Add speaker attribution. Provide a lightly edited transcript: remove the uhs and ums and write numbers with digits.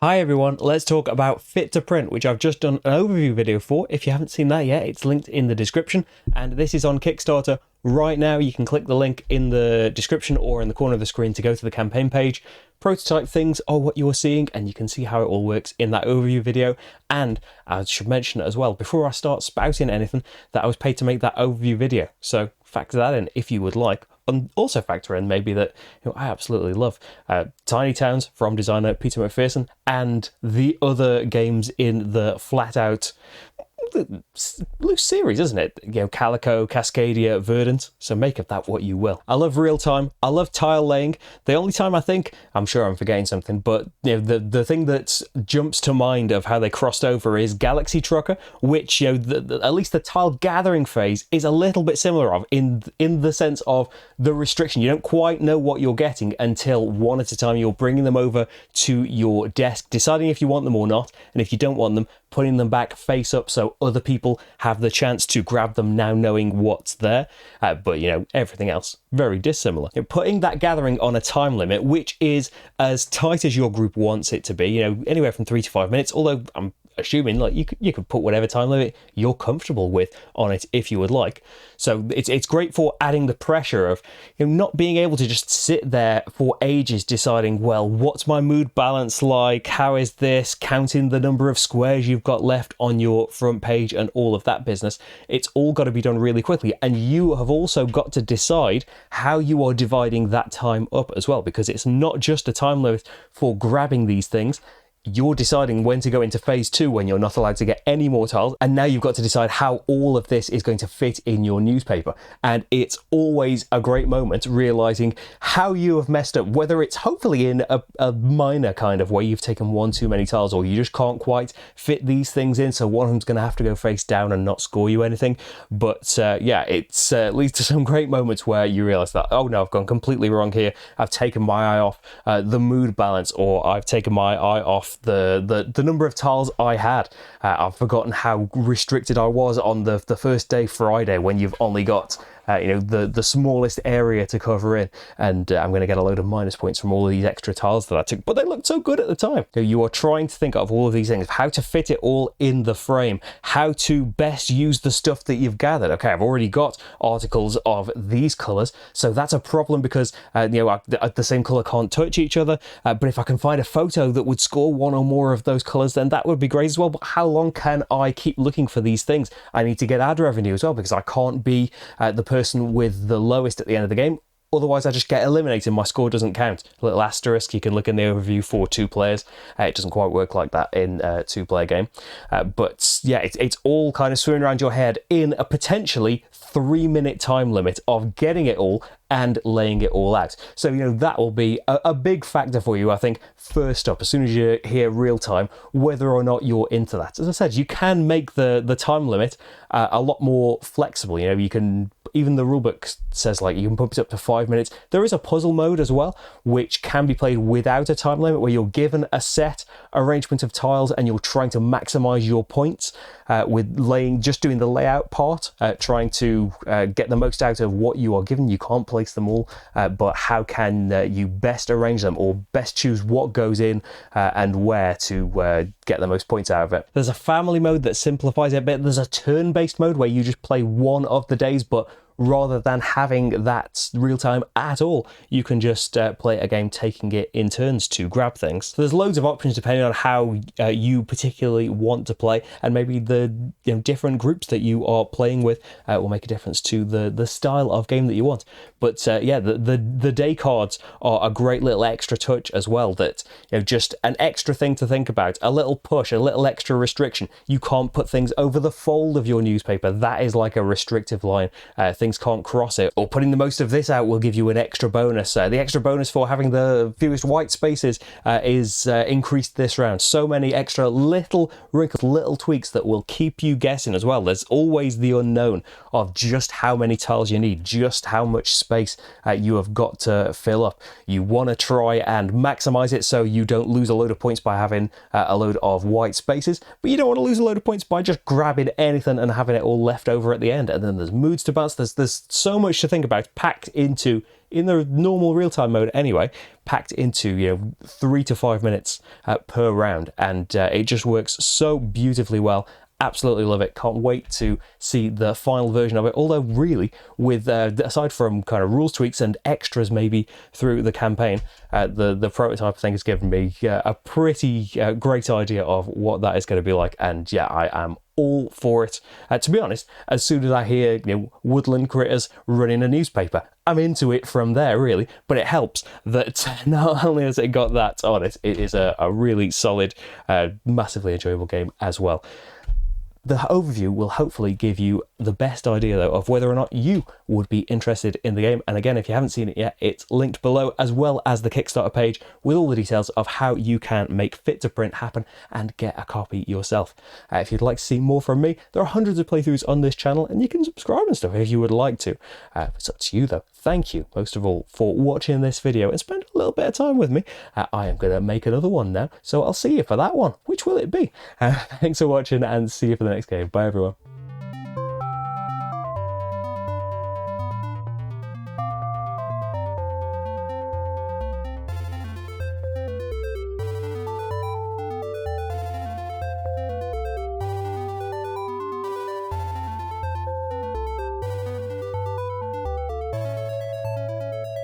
Speaker 1: Hi everyone, let's talk about Fit to Print, which I've just done an overview video for. If you haven't seen that yet, it's linked in the description, and this is on Kickstarter right now. You can click the link in the description or in the corner of the screen to go to the campaign page. Prototype things are what you are seeing, and you can see how it all works in that overview video. And I should mention as well, before I start spouting anything, that I was paid to make that overview video, so factor that in if you would like. And also factor in maybe that I absolutely love Tiny Towns from designer Peter McPherson and the other games in the Flatout loose series, isn't it? Calico, Cascadia, Verdant. So make of that what you will. I love real time. I love tile laying. The only time I think, I'm sure I'm forgetting something, but the thing that jumps to mind of how they crossed over is Galaxy Trucker, which at least the tile gathering phase is a little bit similar of in the sense of the restriction. You don't quite know what you're getting until one at a time you're bringing them over to your desk, deciding if you want them or not, and if you don't want them, putting them back face up so other people have the chance to grab them now knowing what's there. But everything else very dissimilar. Putting that gathering on a time limit, which is as tight as your group wants it to be, anywhere from 3 to 5 minutes, although I'm assuming you could put whatever time limit you're comfortable with on it if you would like. So it's great for adding the pressure of not being able to just sit there for ages deciding, well, what's my mood balance like, how is this, counting the number of squares you've got left on your front page and all of that business. It's all got to be done really quickly, and you have also got to decide how you are dividing that time up as well, because it's not just a time limit for grabbing these things. You're deciding when to go into phase 2 when you're not allowed to get any more tiles, and now you've got to decide how all of this is going to fit in your newspaper. And it's always a great moment realizing how you have messed up, whether it's hopefully in a minor kind of way, you've taken one too many tiles, or you just can't quite fit these things in, so one of them's going to have to go face down and not score you anything. But it's leads to some great moments where you realize that, oh no, I've gone completely wrong here. I've taken my eye off the mood balance, or I've taken my eye off the number of tiles I had. I've forgotten how restricted I was on the first day, Friday, when you've only got the smallest area to cover in, and I'm going to get a load of minus points from all of these extra tiles that I took, but they looked so good at the time. You are trying to think of all of these things, how to fit it all in the frame, how to best use the stuff that you've gathered. Okay, I've already got articles of these colors, so that's a problem because the same color can't touch each other, but if I can find a photo that would score one or more of those colors, then that would be great as well. But how long can I keep looking for these things? I need to get ad revenue as well, because I can't be the person with the lowest at the end of the game. Otherwise, I just get eliminated. My score doesn't count. A little asterisk. You can look in the overview for 2 players. It doesn't quite work like that in a 2-player game. But yeah, it's all kind of swimming around your head in a potentially 3-minute time limit of getting it all and laying it all out. So, that will be a big factor for you, I think, first up, as soon as you hear real time, whether or not you're into that. As I said, you can make the time limit a lot more flexible. You can, even the rulebook says you can pump it up to 5 minutes. There is a puzzle mode as well, which can be played without a time limit, where you're given a set arrangement of tiles and you're trying to maximize your points with just doing the layout part, trying to get the most out of what you are given. You can't place them all, but how can you best arrange them, or best choose what goes in and where to get the most points out of it. There's a family mode that simplifies it a bit. There's a turn-based mode where you just play one of the days, but rather than having that real time at all, you can just play a game taking it in turns to grab things. So there's loads of options depending on how you particularly want to play, and maybe the different groups that you are playing with will make a difference to the style of game that you want. But the day cards are a great little extra touch as well, that just an extra thing to think about, a little push, a little extra restriction. You can't put things over the fold of your newspaper. That is like a restrictive line. Things can't cross it, or putting the most of this out will give you an extra bonus. The extra bonus for having the fewest white spaces is increased this round. So many extra little wrinkles, little tweaks that will keep you guessing as well. There's always the unknown of just how many tiles you need, just how much space you have got to fill up. You want to try and maximize it so you don't lose a load of points by having a load of white spaces, but you don't want to lose a load of points by just grabbing anything and having it all left over at the end. And then there's moods to balance. There's so much to think about packed into in the normal real-time mode anyway, packed into 3 to 5 minutes per round, and it just works so beautifully well. Absolutely love it. Can't wait to see the final version of it. Although really, with aside from kind of rules tweaks and extras maybe through the campaign, the prototype I think has given me a pretty great idea of what that is going to be like. And yeah, I am all for it. To be honest, as soon as I hear woodland critters running a newspaper, I'm into it from there really. But it helps that not only has it got that on it, it is a really solid, massively enjoyable game as well. The overview will hopefully give you the best idea, though, of whether or not you would be interested in the game. And again, if you haven't seen it yet, it's linked below, as well as the Kickstarter page with all the details of how you can make Fit to Print happen and get a copy yourself. If you'd like to see more from me, there are hundreds of playthroughs on this channel, and you can subscribe and stuff if you would like to. It's up to you, though. Thank you, most of all, for watching this video and spend a little bit of time with me. I am going to make another one now, so I'll see you for that one. Which will it be? Thanks for watching, and see you for the next game. Bye, everyone.